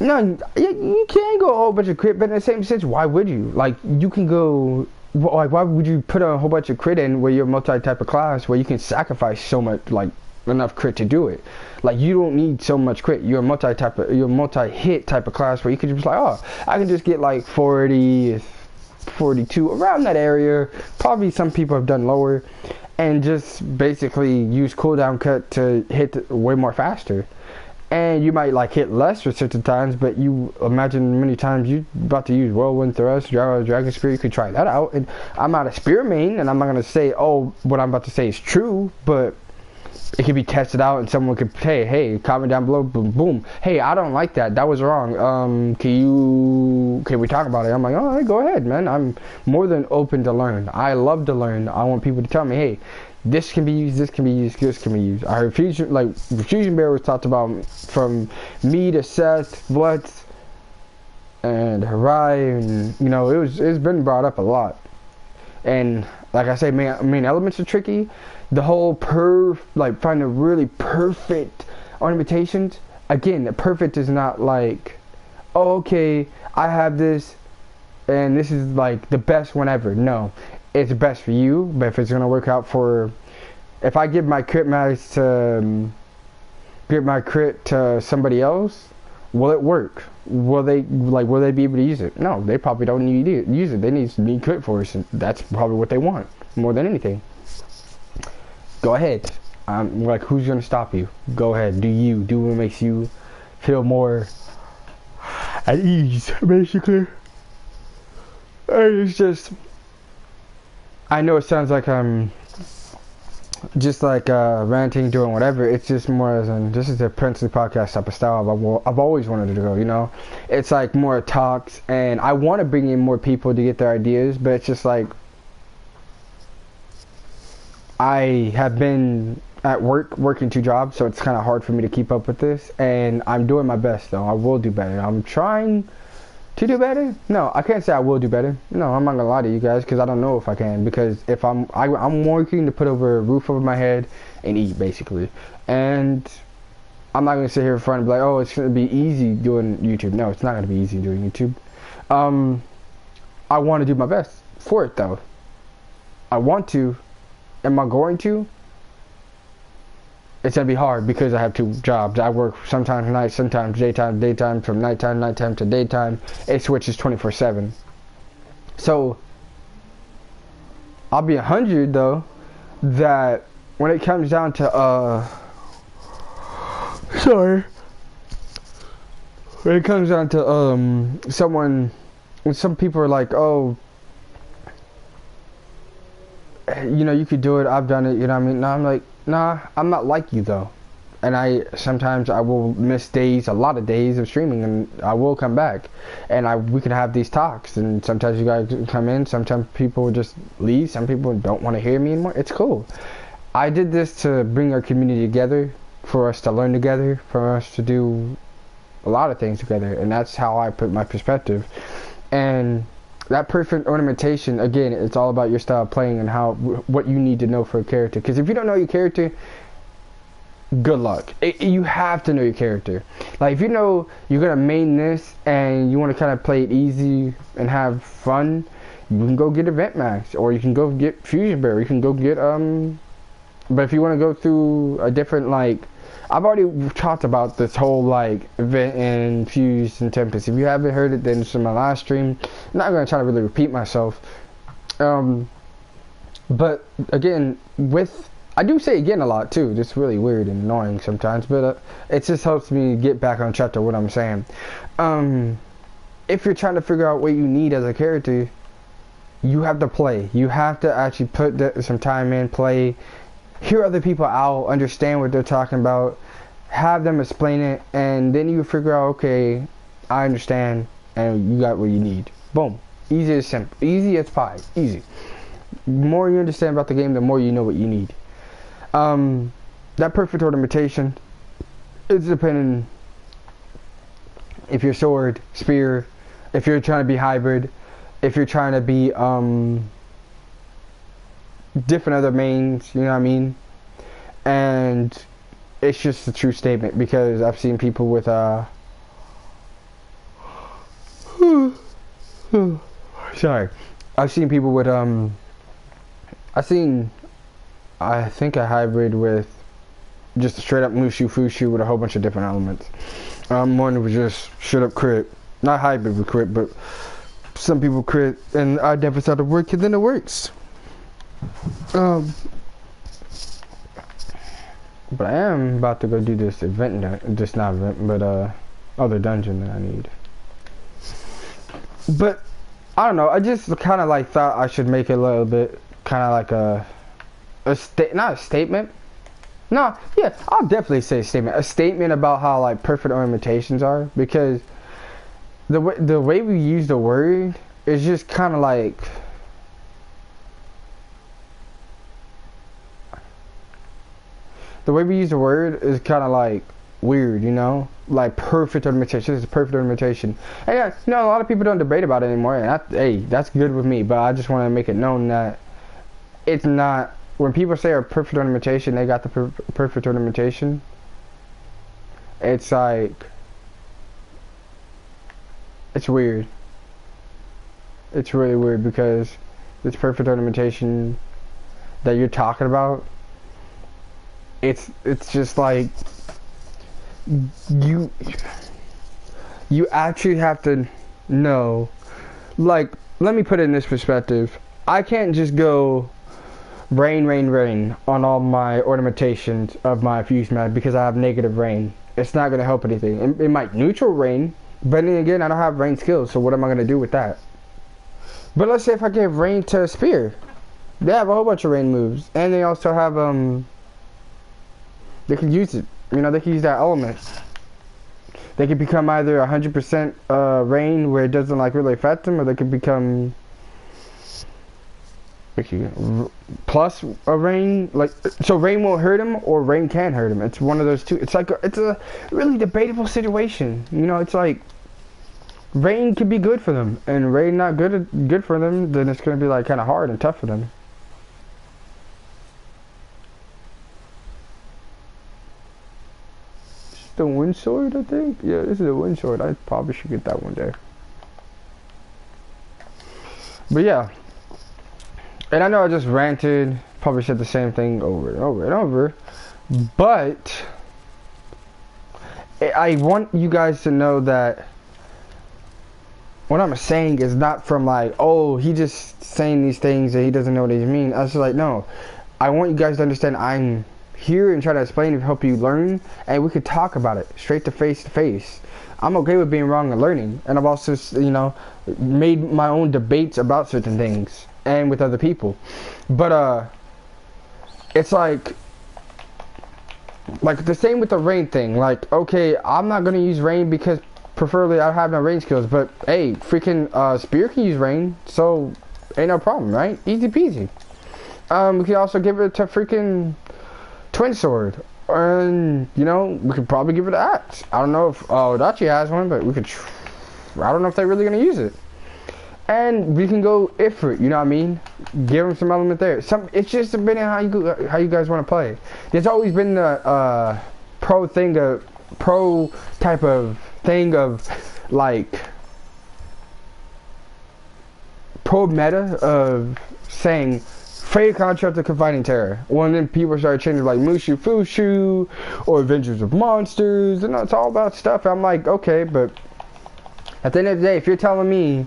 No, you can't go a whole bunch of crit, but in the same sense, why would you? Like, you can go, like, why would you put a whole bunch of crit in where you're multi-type of class where you can sacrifice so much, like, enough crit to do it? Like, you don't need so much crit. You're a multi-hit type of class where you could just be like, oh, I can just get like 40, 42, around that area. Probably some people have done lower, and just basically use cooldown cut to hit way more faster. And you might like hit less for certain times, but you imagine many times you about to use Whirlwind Thrust, Dragon Spear. You could try that out. And I'm not a Spear main, and I'm not gonna say, oh, what I'm about to say is true, but it could be tested out, and someone could say, hey, comment down below, boom, boom. Hey, I don't like that. That was wrong. Can we talk about it? I'm like, all right, go ahead, man. I'm more than open to learn. I love to learn. I want people to tell me, hey, this can be used, this can be used, this can be used. I heard Fusion Bear was talked about from me to Seth, Blitz, and Harai, and you know, it's been brought up a lot. And like I say, main elements are tricky. The whole find a really perfect ornamentations. Again, the perfect is not like, oh, okay, I have this, and this is like the best one ever. No. It's best for you, but if it's gonna work out for, if I give my crit max to somebody else, will it work? Will they be able to use it? No, they probably don't need to use it. They need crit force, and that's probably what they want more than anything. Go ahead. Like, who's gonna stop you? Go ahead. Do what makes you feel more at ease, basically. And it's just, I know it sounds like I'm just like ranting, doing whatever. It's just more as in, this is a Princely podcast type of style I've always wanted to go, you know? It's like more talks, and I want to bring in more people to get their ideas, but it's just like, I have been at work working 2 jobs, so it's kind of hard for me to keep up with this. And I'm doing my best, though. I will do better. I'm trying to do better. No, I can't say I will do better. No, I'm not gonna lie to you guys because I don't know if I can. Because if I'm working to put over a roof over my head and eat, basically. And I'm not gonna sit here in front and be like, oh, it's gonna be easy doing YouTube. No, it's not gonna be easy doing YouTube. I want to do my best for it, though. I want to. Am I going to? It's gonna be hard because I have 2 jobs. I work sometimes night, sometimes daytime, from nighttime to daytime. It switches 24/7. So I'll be 100 though. That when it comes down to sorry. When it comes down to someone, when some people are like, oh, you know, you could do it. I've done it. You know what I mean? No, I'm like, nah, I'm not like you though. And sometimes I will miss days, a lot of days of streaming, and I will come back, and we can have these talks. And sometimes you guys come in, sometimes people just leave, some people don't want to hear me anymore. It's cool. I did this to bring our community together, for us to learn together, for us to do a lot of things together, and that's how I put my perspective. And that perfect ornamentation, again, it's all about your style of playing and what you need to know for a character. Because if you don't know your character, good luck. You have to know your character. Like, if you know you're gonna main this and you want to kind of play it easy and have fun, you can go get Event Max, or you can go get Fusion Bear, you can go get but if you want to go through a different, like, I've already talked about this whole like event and Fuse and Tempest. If you haven't heard it, then it's in my last stream. I'm not gonna try to really repeat myself. But again, I do say again a lot too. It's really weird and annoying sometimes, but it just helps me get back on track to what I'm saying. If you're trying to figure out what you need as a character, you have to play. You have to actually put some time in, play. Hear other people out, understand what they're talking about, have them explain it, and then you figure out, okay, I understand, and you got what you need. Boom. Easy as simple. Easy as pie. Easy. The more you understand about the game, the more you know what you need. That perfect ornamentation is depending if you're sword, spear, if you're trying to be hybrid, if you're trying to be different other mains, you know what I mean? And it's just a true statement, because I've seen people with sorry, I've seen people with I think a hybrid with just a straight up Mushu Fushu with a whole bunch of different elements. One was just straight up crit, not hybrid with crit, but some people crit, and I never thought it worked, and then it works. But I am about to go do this event, just not event, but other dungeon that I need. But I don't know. I just kind of like thought I should make it a little bit kind of like not a statement. No, yeah, I'll definitely say a statement. A statement about how like perfect ornamentations are, because the way we use the word is just kind of like. The way we use the word is kind of like weird, you know? Like perfect ornamentation. This is perfect ornamentation. And yeah, you know, a lot of people don't debate about it anymore. And hey, that's good with me. But I just want to make it known that it's not. When people say a perfect ornamentation, they got the perfect ornamentation. It's like. It's weird. It's really weird, because this perfect ornamentation that you're talking about, it's just like you actually have to know. Like, let me put it in this perspective. I can't just go rain on all my ornamentations of my fuse mat because I have negative rain. It's not going to help anything. It might neutral rain, but then again, I don't have rain skills, so what am I going to do with that? But let's say if I give rain to a spear, they have a whole bunch of rain moves, and they also have they can use it. You know, they can use that element. They could become either 100% rain, where it doesn't like really affect them, or they could become plus a rain, like, so rain won't hurt him or rain can hurt him. It's one of those two. It's like it's a really debatable situation. You know, it's like rain could be good for them, and rain not good for them. Then it's gonna be like kind of hard and tough for them. The wind sword, I think. Yeah, this is a wind sword. I probably should get that one day. But yeah, and I know I just ranted, probably said the same thing over and over and over, but I want you guys to know that what I'm saying is not from like, oh, he just saying these things and he doesn't know what he mean. I was just like, no, I want you guys to understand I'm here and try to explain and help you learn, and we could talk about it straight to face. I'm okay with being wrong and learning, and I've also, you know, made my own debates about certain things and with other people. But it's like the same with the rain thing. Like, okay, I'm not gonna use rain because preferably I have no rain skills, but hey, freaking Spear can use rain, so ain't no problem, right? Easy peasy. We can also give it to freaking Twin Sword, and you know, we could probably give it an axe. I don't know if Odachi has one, but we could I don't know if they're really gonna use it. And we can go Ifrit, you know what I mean? Give them some element there. It's just depending on how you guys want to play. There's always been the pro type of thing of like pro meta of saying Fade Contract of Confining Terror. Well, and then people started changing like Mushu Fushu or Avengers of Monsters, and it's all about stuff. I'm like, okay, but at the end of the day, if you're telling me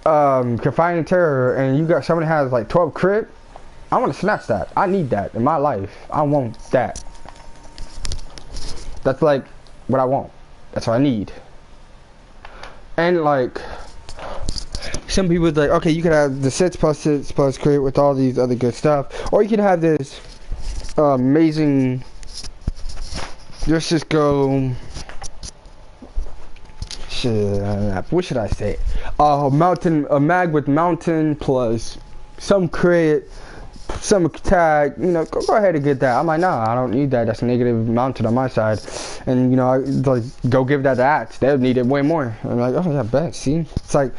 Confining Terror and you got someone has like 12 crit, I want to snatch that. I need that in my life. I want that. That's like what I want. That's what I need. And like some people like, okay, you could have the 6 plus crit with all these other good stuff, or you can have this amazing. Let's just go. What should I say? A mag with mountain plus some crit, some attack. You know, go ahead and get that. I'm like, nah, I don't need that. That's a negative mountain on my side. And you know, I like go give that to Axe. They'll need it way more. I'm like, oh yeah, bet. See, it's like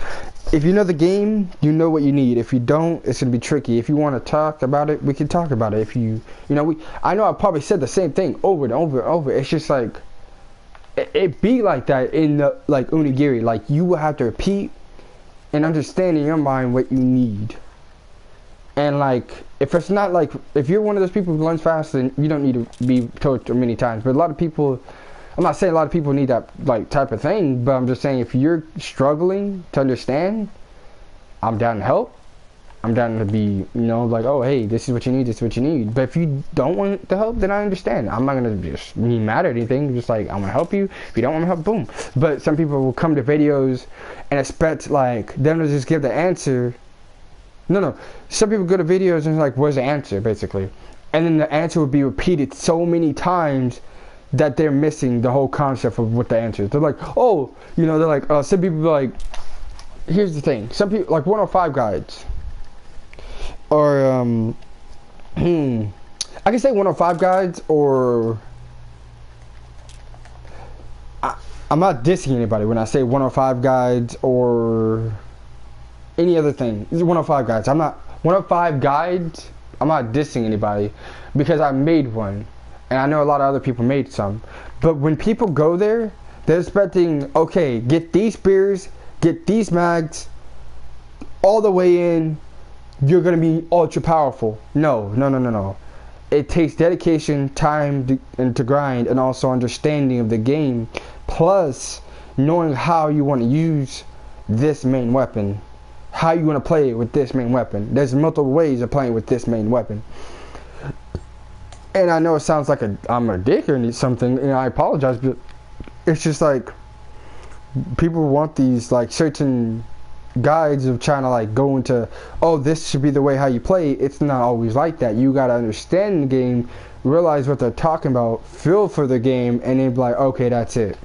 if you know the game, you know what you need. If you don't, it's gonna be tricky. If you want to talk about it, we can talk about it. If you know, I know I probably said the same thing over and over and over. It's just like it be like that in the like Onigiri. Like you will have to repeat and understand in your mind what you need. And like if it's not like if you're one of those people who learns fast, then you don't need to be told too many times. But a lot of people, I'm not saying a lot of people need that like type of thing, but I'm just saying if you're struggling to understand, I'm down to help. I'm down to be, you know, like, oh hey, this is what you need, this is what you need. But if you don't want the help, then I understand. I'm not gonna just be mad at anything. Just like, I'm gonna help you. If you don't want to help, boom. But some people will come to videos and expect like them to just give the answer. No. Some people go to videos and like, where's the answer, basically? And then the answer would be repeated so many times that they're missing the whole concept of what the answer is. They're like, oh, you know, they're like, some people are like, here's the thing. Some people, like 105 guides. Or, I can say 105 guides, or I'm not dissing anybody when I say 105 guides or any other thing. These are 105 guides. 105 guides, I'm not dissing anybody because I made one. And I know a lot of other people made some. But when people go there, they're expecting, okay, get these spears, get these mags, all the way in, you're going to be ultra powerful. No. It takes dedication, time, and to grind, and also understanding of the game, plus knowing how you want to use this main weapon. How you want to play it with this main weapon. There's multiple ways of playing with this main weapon. And I know it sounds like I'm a dick or something, and I apologize, but it's just like people want these like certain guides of trying to like go into, oh, this should be the way how you play. It's not always like that. You gotta understand the game, realize what they're talking about, feel for the game, and then be like, okay, that's it.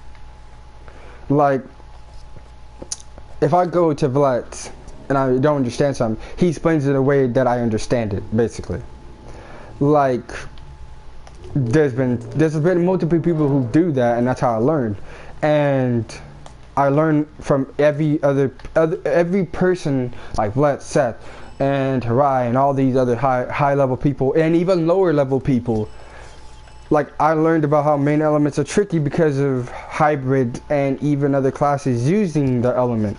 Like if I go to Vlet and I don't understand something, he explains it in a way that I understand it, basically. Like, there's been multiple people who do that, and that's how I learned. And I learned from every person, like Let, Seth, and Harai, and all these other high level people, and even lower level people. Like, I learned about how main elements are tricky because of hybrid and even other classes using the element.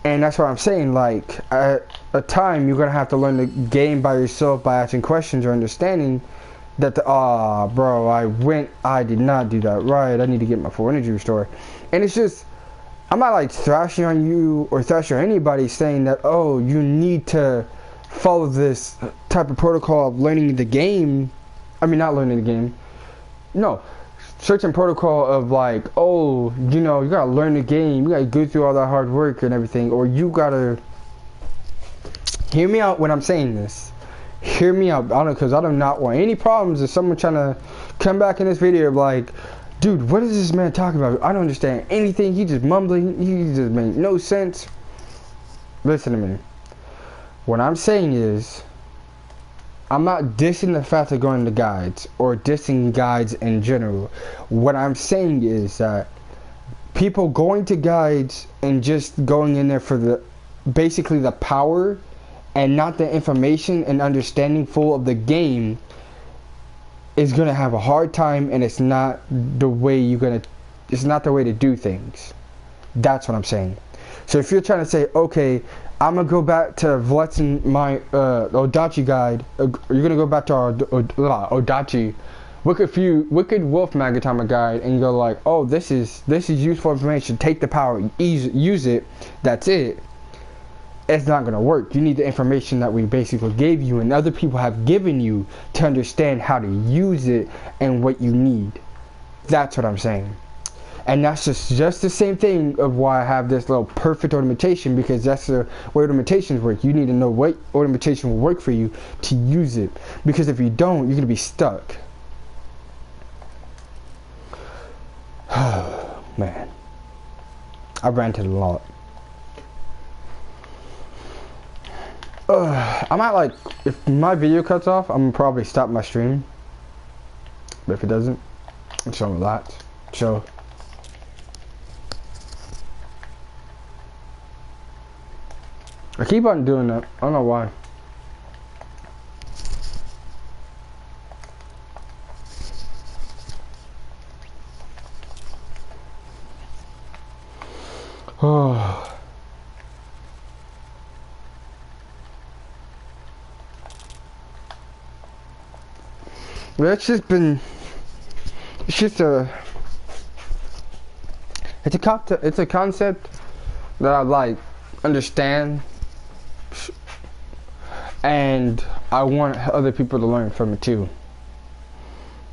And that's what I'm saying, like, at a time you're gonna have to learn the game by yourself by asking questions or understanding that bro, I did not do that right, I need to get my full energy restored. And it's just, I'm not like thrashing on you or thrashing on anybody saying that, oh, you need to follow this type of protocol of learning the game. I mean, not learning the game. No, certain protocol of like, oh, you know, you gotta learn the game. You gotta go through all that hard work and everything, or you gotta hear me out when I'm saying this. Hear me out, because I do not want any problems if someone trying to come back in this video like, dude, what is this man talking about? I don't understand anything. He just mumbling. He just made no sense. Listen to me. What I'm saying is, I'm not dissing the fact of going to guides or dissing guides in general. What I'm saying is that people going to guides and just going in there for basically the power and not the information and understanding full of the game is gonna have a hard time, and it's not the way to do things. That's what I'm saying. So if you're trying to say, okay, I'm gonna go back to Vlet's and my Odachi guide. You're gonna go back to our Odachi Wicked Wolf Magatama guide, and you go like, oh, this is useful information. Take the power, use it. That's it. It's not gonna work. You need the information that we basically gave you and other people have given you to understand how to use it and what you need. That's what I'm saying. And that's just the same thing of why I have this little perfect ornamentation, because that's the way ornamentations work. You need to know what ornamentation will work for you to use it, because if you don't, you're gonna be stuck. Man, I ranted a lot. I might, like, if my video cuts off, I'm gonna probably stop my stream. But if it doesn't, I'm just gonna relax. So I keep on doing that. I don't know why. Oh. Well, it's a concept that I like, understand, and I want other people to learn from it too.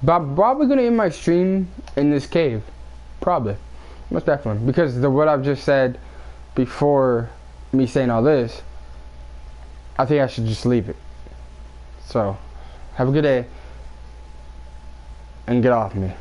But I'm probably gonna end my stream in this cave, probably, most definitely, because what I've just said before me saying all this, I think I should just leave it. So, have a good day. And get off me.